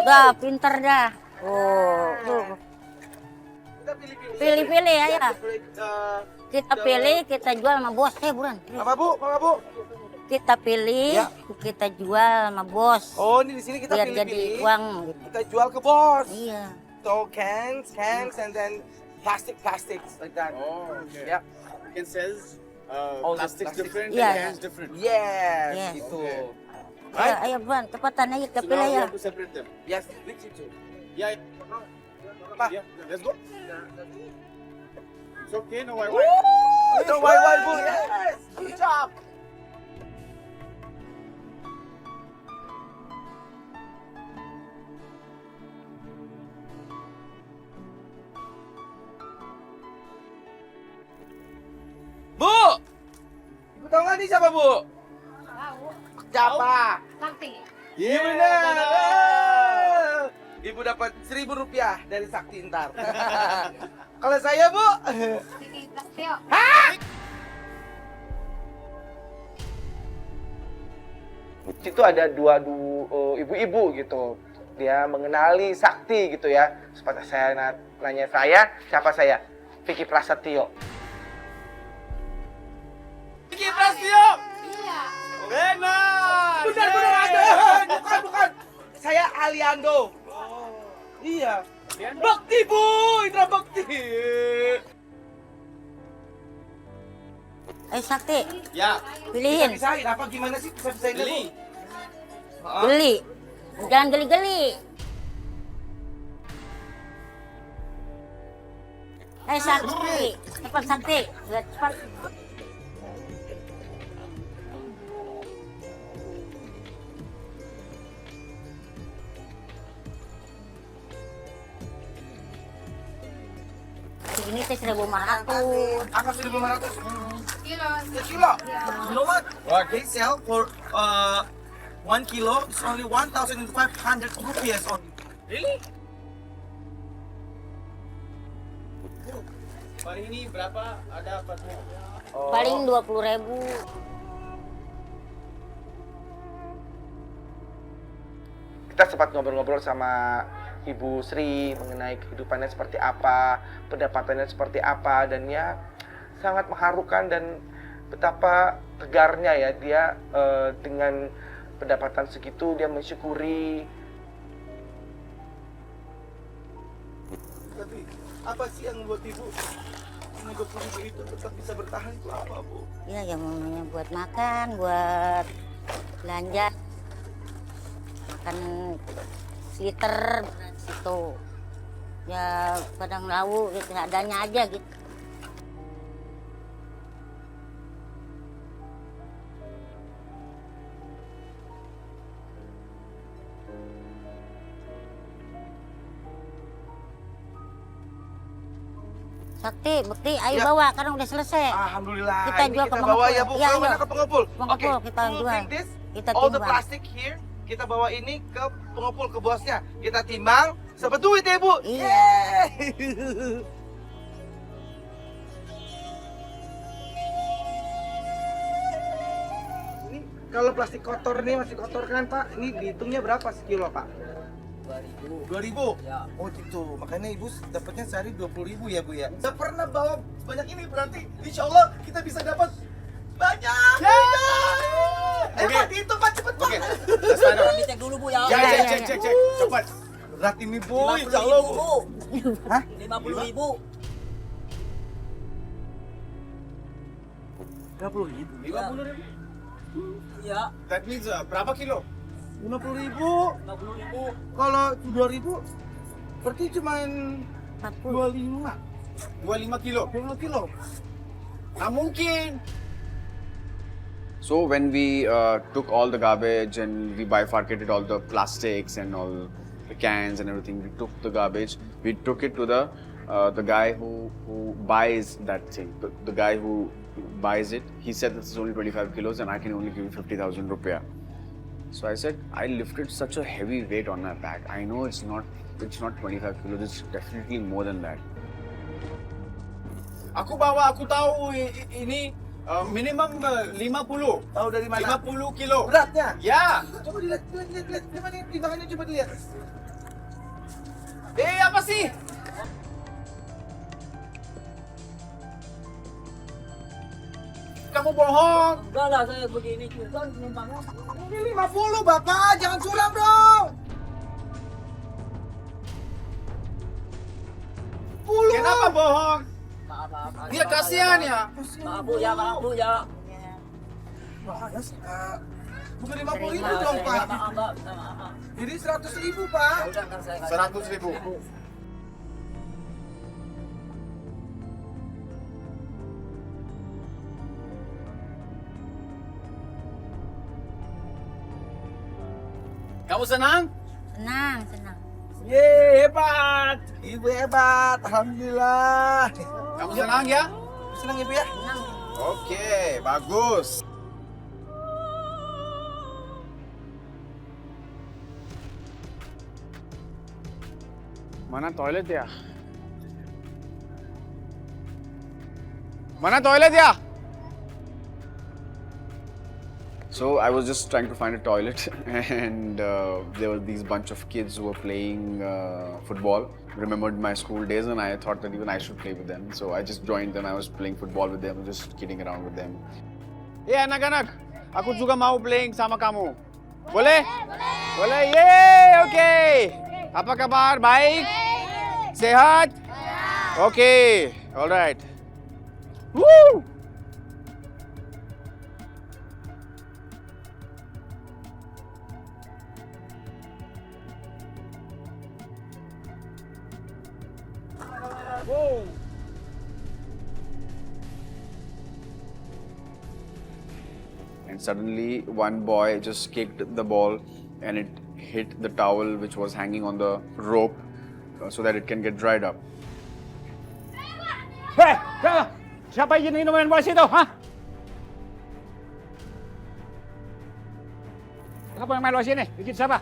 Dah pinter dah. Oh, tuh. Kita pilih-pilih. Pilih-pilih ya. Kita Kita pilih, kita jual sama bos. Buruan. apa Bu? Kita pilih, Ya. kita jual sama bos. Oh, ini di sini kita Biar jadi pilih-pilih. uang. Gitu. Kita jual ke bos. Iya. So cans, and then plastics like that. Oh, okay. Yeah. You can sell All the plastics plastics. different Yeah. and cans different. Yes, Yes. gitu. Ayo, ayo Buruan, cepatan aja kita So pilih now we ya. have to separate them. Yes, which itu? Yeah. Pak. Yeah. Let's go. It's okay. No, why? No, why, Bu? Yes, good job. Bu! Ibu tahu nggak nih siapa, Bu? Siapa? Sakti. Iya benar. Ibu dapat Rp1.000 dari Sakti ntar. Kalau saya, Bu? Kiki Prasetyo. situ ada dua ibu-ibu gitu. Dia mengenali Sakti gitu ya. Seperti saya nanya siapa saya? Vicky Prasetyo. Vicky Prasetyo. Iya. Benar. Benar ada. Bukan. Saya Aliando. Iya. Bakti Bu, Indra Bakti. Sakti, Ya. pilihin. Pisahin apa gimana sih? Bisa-bisahin dulu. Geli. Jangan geli-geli. Sakti, cepat Sakti, cepat. Ini teh 1.500. Apa 1.500? Kilo. Kilo. You know what? They sell for 1 kilo. It's only 1,500 rupiah only. Really? Hari ini berapa? Ada apa tuh? Paling 20.000. Kita sempat ngobrol-ngobrol sama Ibu Sri mengenai kehidupannya seperti apa, pendapatannya seperti apa, dan ya sangat mengharukan dan betapa tegarnya ya dia dengan pendapatan segitu dia mensyukuri. Tapi apa sih yang membuat ibu 20.000 itu tetap bisa bertahan itu apa Bu? Ya, yang namanya buat makan, buat belanja, makan liter itu. Ya padang lawu gitu, adanya aja gitu. Sakti, Bekti, ayo Ya. bawa, karena udah selesai. Alhamdulillah. Kita ini jual ke kita pengepul. bawa ya Bu. Iya, Ke mana iya. ke pengepul? Pengepul Oke, kita we'll jual. bring this, Kita all the timbang. plastic here. Kita bawa ini ke pengepul, ke bosnya. Kita timbang, dapat duit ya Bu. Iya. Yeay. Ini kalau plastik kotor nih, masih kotor kan Pak? Ini dihitungnya berapa sekilo Pak? 2.000. Ya. Oh gitu. Makanya Ibu dapatnya sehari 20.000 ya Bu ya. Saya pernah bawa banyak ini, berarti insya Allah kita bisa dapat banyak. Pak dihitung Pak, cepet Pak. Let's find out. Cek dulu Bu ya. Ya, Ya, cek, ya, cek. Cepat. Berat ini Bu, insya Allah Bu. Hah? 50.000. 50.000. 50.000. Iya, That means berapa kilo? 50.000. 50.000. Kalau 2.000 berarti cuma 40. 25 25 kilo. 20 kilo. Nggak mungkin. So when we took all the garbage and we bifurcated all the plastics and all the cans and everything, we took the garbage. We took it to the guy who buys that thing. The guy who buys it, he said this is only 25 kilos and I can only give you 50,000 rupiah. So I said, I lifted such a heavy weight on my back. I know it's not 25 kilos, it's definitely more than that. Aku tahu ini minimum 50. Tahu dari mana? 50 kilo. Beratnya? Ya. Coba dilihat. Gimana timbangannya, coba dilihat. Apa sih? Kamu bohong. Enggak lah, saya begini juga penumpangnya. Ini 50 Bapak, jangan curang dong. 10. Kenapa bohong? Maaf. Dia kasihan ya. Maaf Bu ya. Bukan 50.000 dong Pak. Maaf. Minta maaf. Jadi 100.000 Pak. Udah ntar saya 100.000. Kamu senang? Senang. Yeay, hebat. Ibu hebat, alhamdulillah. Kamu senang ya? Senang Ibu ya? Oke, bagus. Mana toilet ya? So I was just trying to find a toilet, and there were these bunch of kids who were playing football. Remembered my school days, and I thought that even I should play with them. So I just joined them. I was playing football with them, just kidding around with them. Hey anak-anak, aku juga mau playing sama kamu. Boleh? Boleh. Yeay, okay. Apa kabar? Baik? Sehat? Okay, alright. Woo! And suddenly one boy just kicked the ball and it hit the towel which was hanging on the rope so that it can get dried up. Hei, siapa izin ini main bola situ, ha? Siapa yang main bola sini? Izin siapa?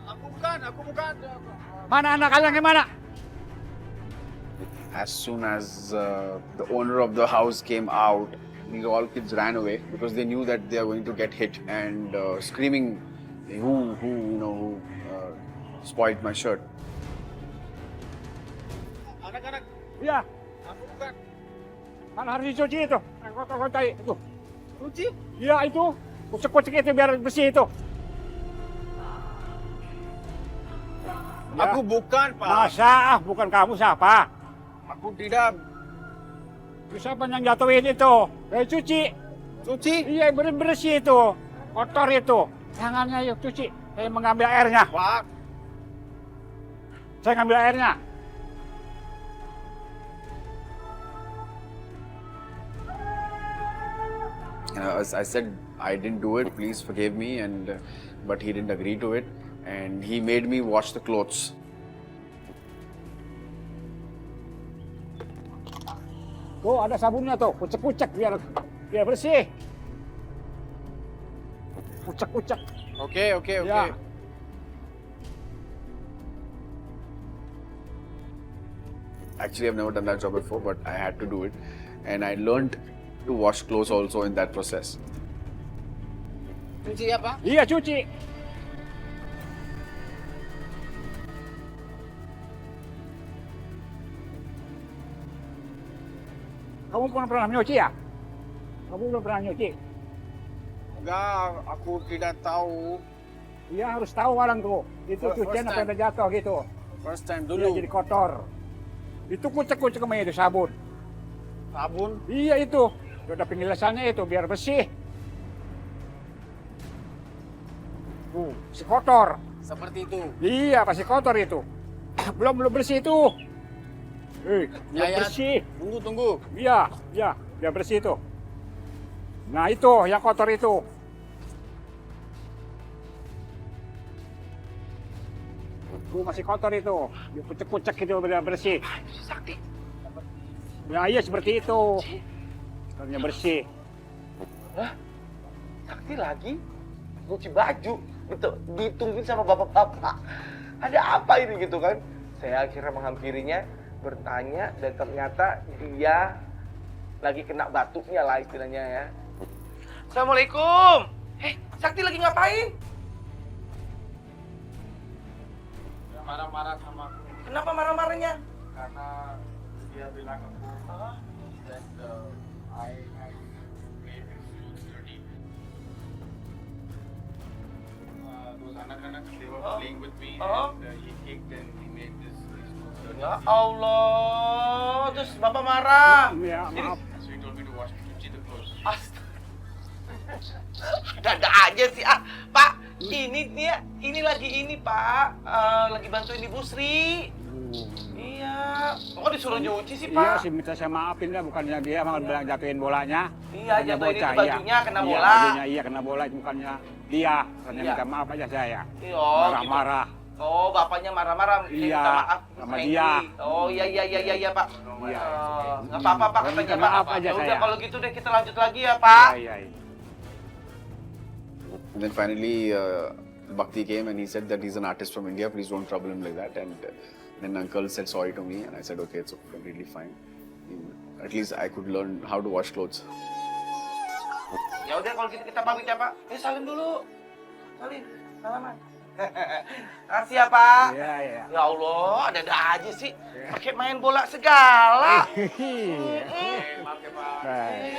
Aku bukan. Mana anak kalian yang mana? As soon as the owner of the house came out, these all kids ran away because they knew that they are going to get hit and screaming, who spoiled my shirt. Anak-anak. Iya. Aku bukan. Mana harus dicuci itu? Kotor-kotor itu. Cuci? Iya itu. Kucek-kucek itu biar bersih itu. Ya. Aku bukan, Pak. Masa bukan kamu siapa? Aku tidak. Siapa yang jatuhin itu? Cuci. Cuci? Iya bersih itu. Kotor itu. Tangannya yuk cuci. Saya mengambil airnya. Pak. Saya ngambil airnya. As I said, I didn't do it. Please forgive me. But he didn't agree to it, and he made me wash the clothes. Tuh ada sabunnya tuh, kucek-kucek biar bersih. Kucek-kucek. Okay. Ya. Actually, I've never done that job before, but I had to do it, and I learned to wash clothes also in that process. Cuci apa? Iya cuci. Kamu pernah nyuci ya? Kamu belum pernah nyuci? Enggak, aku tidak tahu. Iya harus tahu orang tuh. Itu cucian apa yang jatuh gitu. First time Dia jadi kotor. Itu kucek-kucek sama itu sabun. Sabun? Iya itu. Udah penjelasannya itu biar bersih. Si kotor. Seperti itu. Iya pasti kotor itu. Belum bersih itu. Belum bersih. Tunggu. Iya, biar bersih itu. Nah itu yang kotor itu. Masih kotor itu. Dia kucek-kucek itu biar bersih. Sakti. Ya iya seperti itu. Biar bersih. Hah? Sakti lagi? Nyuci baju? Gitu, ditungguin sama bapak-bapak. Ada apa ini gitu kan? Saya akhirnya menghampirinya, bertanya, dan ternyata dia lagi kena batuknya lah istilahnya ya. Assalamualaikum. Sakti lagi ngapain? Dia marah-marah sama aku Kenapa marah-marahnya? karena dia bilang that I made his shoes dirty. Those anak-anak, they were playing with me and he kicked and he made these shoes dirty. Ya Allah, terus bapak marah. Ya maaf. So he told me to cuci the clothes. Ada aja sih Pak. Ini lagi Pak. Lagi bantuin Ibu Sri. Iya. Kok disuruh nyuci sih Iya Pak? sih minta saya maafin dah, bukannya dia malah bilang jatuhin bolanya. Iya, Bukannya jatuhin itu bocah, bajunya kena Iya, bola. bajunya iya kena bola, bukannya dia. Bukannya Iya. minta maaf aja saya. Iya, Marah-marah. gitu. Oh, bapaknya marah-marah. Iya, Minta maaf sama Randy. dia. Oh, iya Pak. Iya. Nggak apa-apa Pak, Minta katanya maaf Pak. aja Ya udah saya. kalau gitu deh kita lanjut lagi ya Pak. Iya. And then finally, Bhakti came and he said that he's an artist from India. Please don't trouble him like that. And then uncle said sorry to me, and I said okay, it's completely fine. At least I could learn how to wash clothes. Ya udah kalau gitu kita pamit ya Pak. Salim dulu. Salim, salaman. Kasih ya Pak. Iya, iya. Ya Allah, ada aja sih. Pakai main bola segala. Maaf ya Pak. Baik.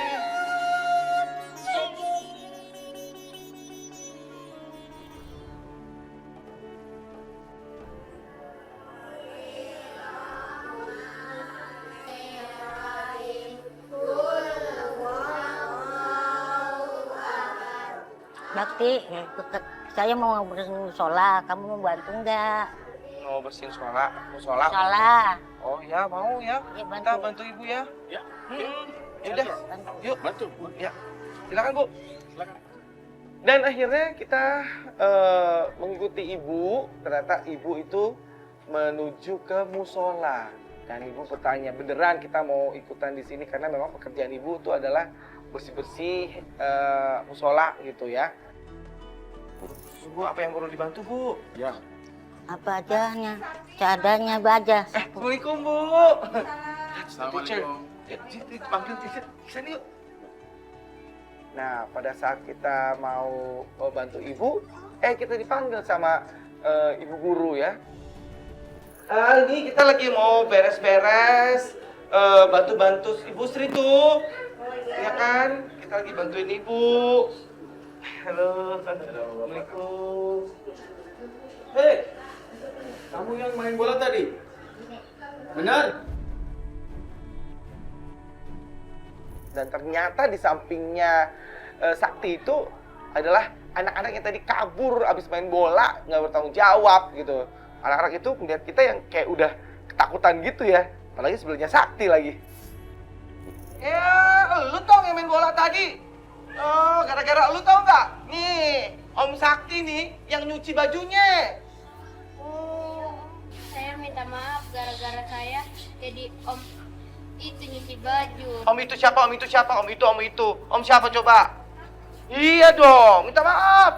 Bakti, saya mau bersihin musola, kamu mau bantu nggak? Mau bersihin musola. Musola. Oh ya, mau ya. Ya, bantu. Kita bantu Ibu ya. Ya. Ya udah, yuk. Bantu. Ya. Silakan Bu. Silakan. Dan akhirnya kita mengikuti ibu. Ternyata ibu itu menuju ke musola. Dan ibu bertanya, beneran kita mau ikutan di sini karena memang pekerjaan ibu itu adalah bersih-bersih musola gitu ya. Bu, apa yang perlu dibantu Bu? Ya. Apa ajanya? Seadanya baja. Assalamualaikum Bu. Assalamualaikum. Panggil teacher. Kesana yuk. Nah, pada saat kita mau bantu ibu, kita dipanggil sama ibu guru ya. Ini kita lagi mau beres-beres, bantu-bantu Ibu Sri tuh. Ya kan? Kita lagi bantuin Ibu. Halo. Assalamualaikum. Hei, kamu yang main bola tadi? Benar? Dan ternyata di sampingnya Sakti itu adalah anak-anak yang tadi kabur abis main bola, nggak bertanggung jawab gitu. Anak-anak itu melihat kita yang kayak udah ketakutan gitu ya. Apalagi sebelahnya Sakti lagi. Ya, lu tau yang main bola tadi? Oh, gara-gara lu tau nggak? Nih, Om Sakti nih yang nyuci bajunya. Saya minta maaf gara-gara saya jadi om itu nyuci baju. Om itu siapa? Om itu siapa? Om itu, om itu. Om siapa coba? Iya dong, minta maaf.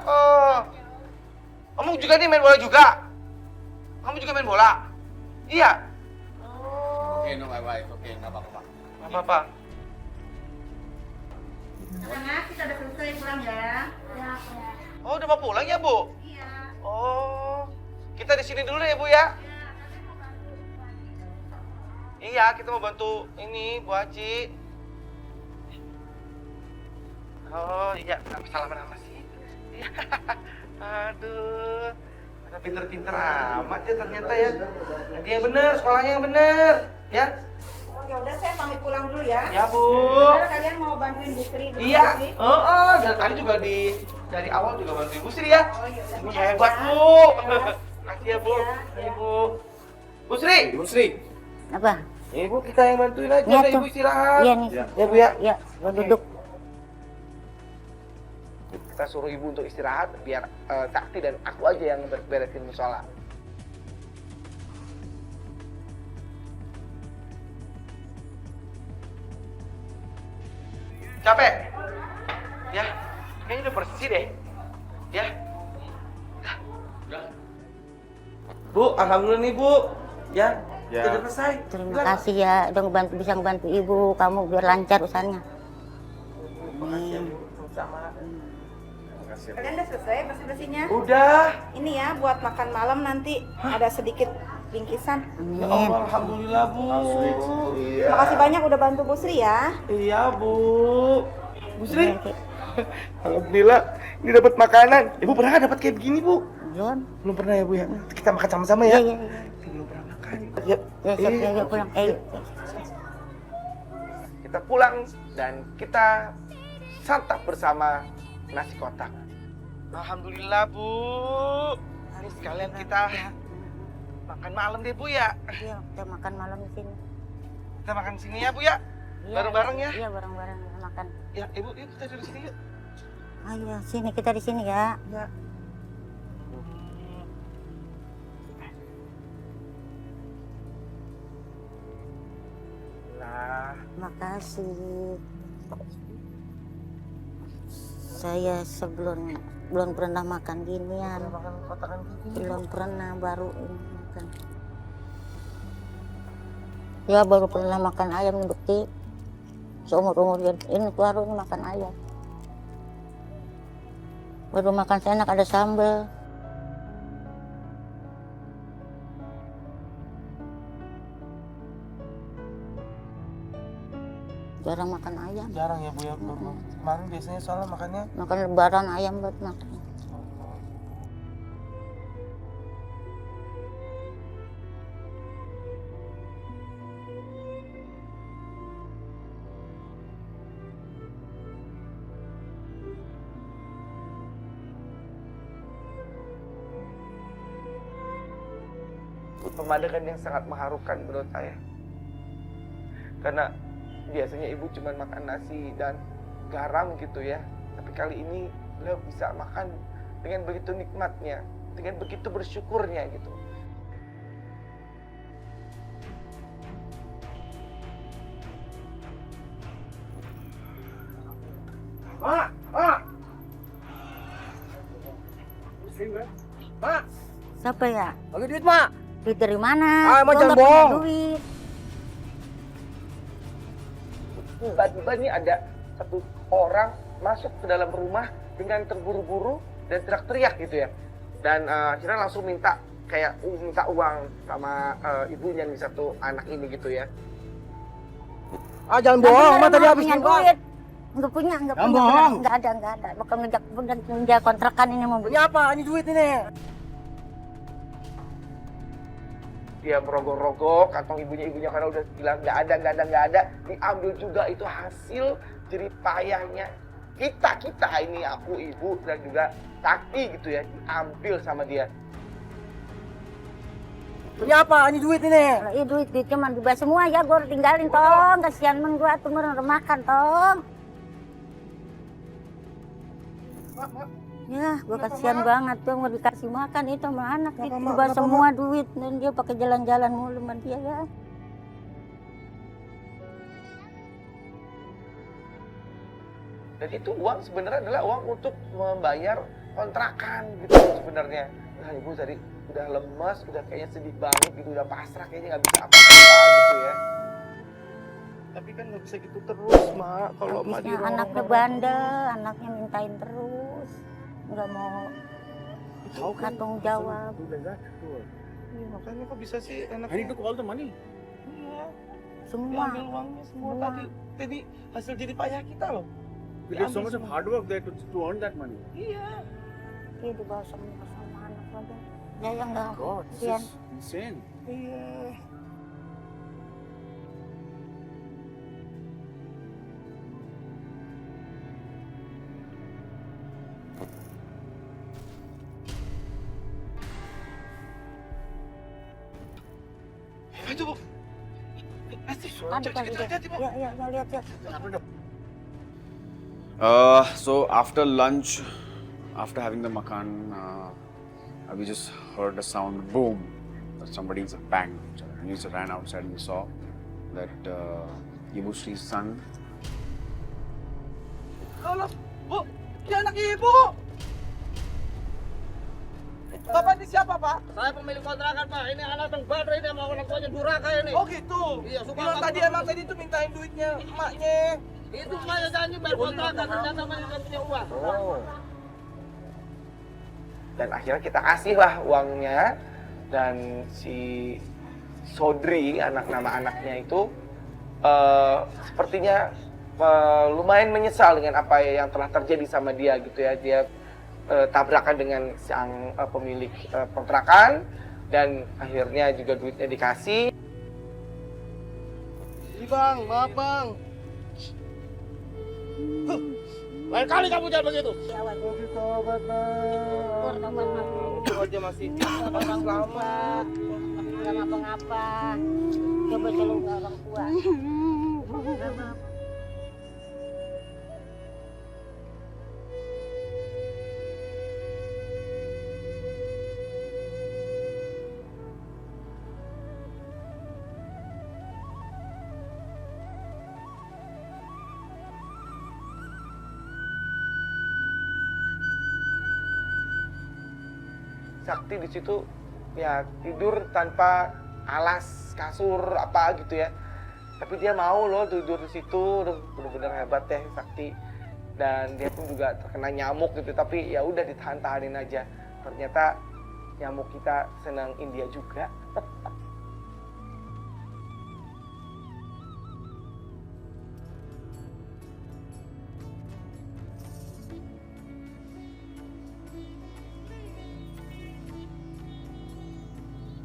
Kamu juga nih main bola juga? Kamu juga main bola? Iya. Oke, no my wife. Oke, nggak apa-apa. Nggak apa-apa. Anak-anak, kita udah selesai pulang ya. Oh, udah mau pulang ya, Bu? Iya. Oh, kita di sini dulu deh ya, Bu ya. Iya, kita mau bantu ini Bu Haji. Oh iya, salaman apa sih? Iya. Aduh, ada pinter-pinter amat ya ternyata ya. Nanti yang bener, sekolahnya yang bener, ya. Oh, ya udah saya pamit pulang dulu ya. Ya Bu. Ntar kalian mau bantuin Bu Sri dulu. Iya. Sri? Dan tadi juga dari awal juga bantu Ibu Sri ya. Oh, ya udah. Ini hebat Bu. Makasih ya Bu. Ibu. Bu Sri. Ibu Sri. Apa? Ibu kita yang bantuin aja, Iya, udah tuh. Ibu istirahat. Iya nih. Ya Bu ya. Ya, duduk. Kita suruh ibu untuk istirahat biar Sakti dan aku aja yang beresin musola. Capek? Ya, kayaknya udah bersih deh. Ya. Udah. Bu, alhamdulillah nih Bu. Ya, Ya. udah selesai. Terima kasih ya, udah bisa ngebantu ibu, kamu biar lancar usahanya. Makasih ya Bu. Sama. Kalian udah selesai bersih-bersihnya? Udah. Ini ya buat makan malam nanti ada sedikit bingkisan. Ya Allah, alhamdulillah Bu. Makasih banyak udah bantu Bu Sri ya. Iya Bu. Bu Sri. Alhamdulillah, ini dapat makanan. Ibu pernah nggak dapat kayak begini Bu? Belum? Belum pernah ya Bu ya? Kita makan sama-sama ya. Iya. Kita belum pernah makan. Yuk. Ya, siap, yuk pulang. Yuk. Kita pulang dan kita santap bersama nasi kotak. Alhamdulillah Bu. Ini sekalian kita makan malam deh Bu ya. Iya, kita makan malam di sini. Kita makan sini ya Bu ya. Iya, Bareng-bareng ya. Iya, bareng-bareng makan. Ya Ibu, yuk kita duduk sini yuk. Ayo, sini kita di sini ya. Ya. Nah, Makasih. Saya belum pernah makan ginian. Makan kotakan gini. Belum pernah, baru ini makan. Ya baru pernah makan ayam nih Bekti. Seumur-umur ini baru ini makan ayam. Baru makan seenak ada sambal. Jarang makan ayam. Jarang ya Bu ya. Kemarin biasanya soalnya makannya Makan lebaran ayam buat makan. Pemandangan yang sangat mengharukan menurut saya. Karena biasanya ibu cuma makan nasi dan garam gitu ya. Tapi kali ini beliau bisa makan dengan begitu nikmatnya, dengan begitu bersyukurnya gitu. Mak, mak, mak, Siapa ya? bagi duit mak. Duit dari mana? Ah, emang Gua jangan nggak punya bohong. duit. Tiba-tiba nih ada satu orang masuk ke dalam rumah dengan terburu-buru dan teriak-teriak gitu ya. Dan akhirnya langsung minta uang sama ibunya nih, satu anak ini gitu ya. Ah, jangan Nggak bohong, bener, mak tadi emang habis punya duit. duit. Nggak punya. Jangan bohong. Nggak ada. Bakal ngejak kontrakan ini mau beli. Ini apa? Ini duit ini. Dia merogoh-rogoh kantong ibunya karena udah bilang nggak ada, diambil juga itu hasil jerih payahnya kita ini, aku, ibu, dan juga Sakti gitu ya, diambil sama dia. Ini apa? Ini duit ini. Iya duit cuma dibawa semua ya, gue tinggalin tong. Kasihan men gue tuh udah makan tong. Ya, gue kasihan banget tuh mau dikasih makan itu sama anak itu dibawa semua duit dan dia pakai jalan-jalan mulu sama dia ya. Dan itu uang sebenarnya adalah uang untuk membayar kontrakan gitu sebenarnya. Nah ibu tadi udah lemas, udah kayaknya sedih banget gitu, udah pasrah kayaknya nggak bisa apa-apa gitu ya. Tapi kan nggak bisa gitu terus, mak. Kalau mak Habisnya anaknya bandel, anaknya mintain terus, nggak mau tanggung jawab. Iya, makanya kok bisa sih I need enaknya. to call the money. Iya, Semua. diambil uangnya semua Semua. tadi hasil jerih payah kita loh. We did so much of hard work there to earn that money. Iya. Dia dibawa semua sama anak lagi. Ya yang nggak God, this kasihan. is insane. Iya. Itu Bu. Ada kali dia. Ya, lihat ya. So after lunch, after having the makan, we just heard a sound, boom. Somebody's a bang. And we just ran outside and we saw that Ibu Sri's son. Kalau Bu, dia anak ibu. Bapak ini siapa, Pak? Saya pemilik kontrakan, Pak. Ini anak Bang Badro ini sama orang tuanya Duraka ini. Oh gitu. Iya, suka Bilang apa- tadi emang tadi tuh mintain duitnya emaknya. Itu saya janji bayar kontrakan, ternyata mereka nggak punya uang. Dan akhirnya kita kasih lah uangnya, dan si Sodri, nama anaknya itu sepertinya lumayan menyesal dengan apa yang telah terjadi sama dia gitu ya. Dia tabrakan dengan sang pemilik kontrakan, dan akhirnya juga duitnya dikasih. Iya Bang, maaf Bang. Lain kali kamu jangan begitu. Itu aja masih Orang selamat. Nggak ngapa-ngapa. Coba tolong orang tua. Sakti di situ ya tidur tanpa alas, kasur apa gitu ya. Tapi dia mau loh tidur di situ, benar-benar hebat ya Sakti. dan dia pun juga terkena nyamuk gitu, tapi ya udah ditahan-tahanin aja. Ternyata nyamuk kita senang India juga.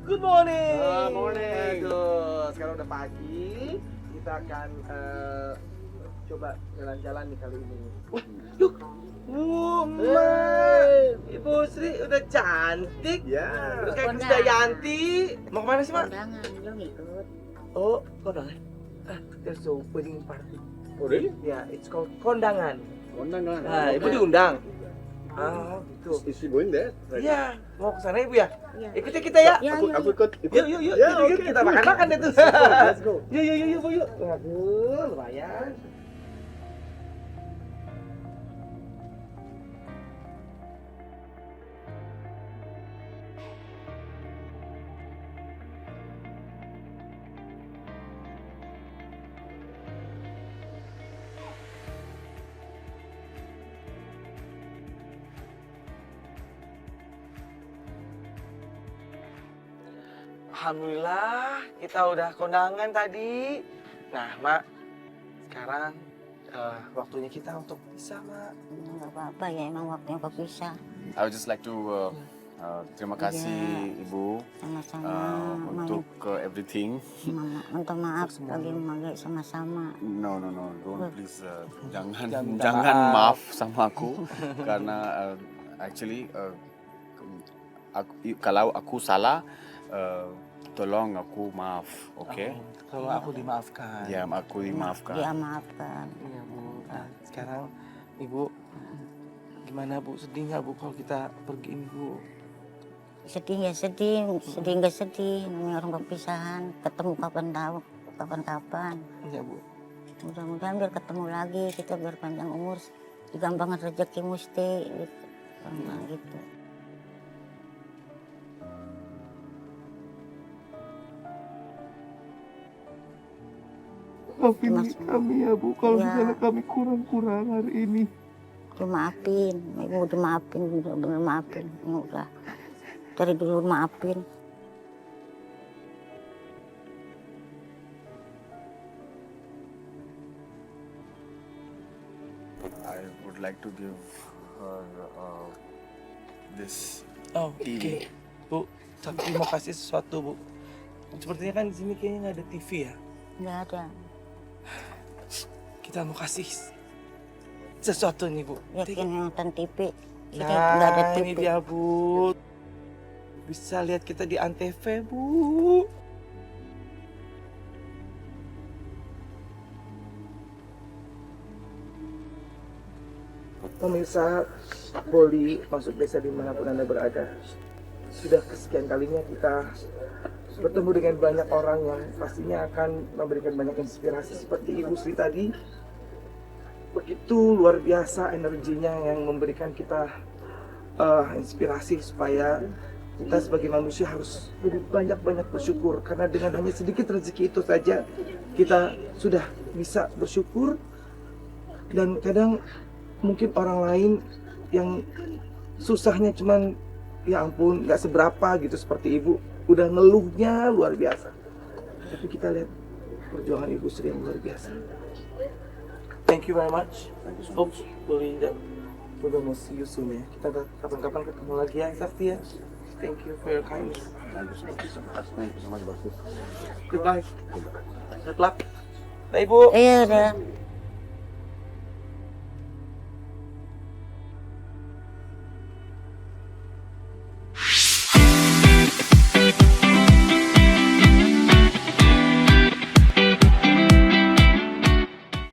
Good morning. Morning. Aduh, sekarang udah pagi. Kita akan coba jalan-jalan nih kali ini. Wah, yuk. Ibu Sri udah cantik. Ya. Terus kayak Kondangan. Krisdayanti. Mau kemana sih, Mak? Kondangan, belum ikut. Oh, kondangan. There's a wedding party. Oh, really? Yeah, it's called kondangan. Kondangan. Nah, Ibu diundang. Ah, gitu. Is she going there? Iya, mau ke sana Ibu ya? Iya. Ikuti kita ya. Ya, ya, Aku ikut. Yuk, yuk, yuk. Ya, Yuk, oke. kita makan-makan deh tuh. Let's go. Yuk, yuk, yuk, yuk, Bu, yuk. Aduh, lumayan. Alhamdulillah, kita udah kondangan tadi. Nah, Mak, sekarang waktunya kita untuk pisah, Mak. Nggak apa-apa ya, emang waktunya berpisah. I would just like to terima kasih Ibu Sama-sama. untuk everything. Minta maaf lagi memakai sama-sama. No, don't please jangan Jangan minta jangan maaf. maaf sama aku karena actually kalau aku salah tolong aku maaf, oke? Kalau aku dimaafkan. Ya, aku dimaafkan. Dia maafkan. Iya, Bu. Nah, sekarang Ibu gimana, Bu? Sedih nggak, Bu, kalau kita pergi ini, Bu? Sedih ya sedih, sedih nggak sedih. Namanya orang perpisahan, ketemu kapan tahu, kapan-kapan. Iya, Bu. Mudah-mudahan biar ketemu lagi, kita biar panjang umur, digampangkan rezeki mesti, gitu. Gampang gitu. Maafin kami ya, Bu, kalau Ya. misalnya kami kurang-kurang hari ini. Dimaafin, ibu udah maafin, bener-bener maafin. Udah, dari dulu maafin. I would like to give her this. Oh, oke. Tea. Bu, tapi mau kasih sesuatu, Bu. Sepertinya kan di sini kayaknya nggak ada TV ya. Nggak ada. Kita mau kasih sesuatu nih, Bu. Yakin yang nonton TV. Ini nggak Nah, ada ini TV. dia, Bu. Bisa lihat kita di Antv, Bu. Pemirsa Poli masuk desa dimanapun Anda berada. Sudah kesekian kalinya kita bertemu dengan banyak orang yang pastinya akan memberikan banyak inspirasi seperti Ibu Sri tadi. Begitu luar biasa energinya yang memberikan kita inspirasi supaya kita sebagai manusia harus lebih banyak-banyak bersyukur, karena dengan hanya sedikit rezeki itu saja kita sudah bisa bersyukur. Dan kadang mungkin orang lain yang susahnya cuman ya ampun nggak seberapa gitu seperti Ibu, udah ngeluhnya luar biasa. Tapi kita lihat perjuangan Ibu Sri yang luar biasa. Thank you very much. Hope Belinda, udah mau see you soon ya. Kita kapan-kapan ketemu lagi ya, Sakti ya. Thank you for your kindness. Thank you so much, Bagus. Goodbye. Good luck. Bye, Ibu. Iya udah.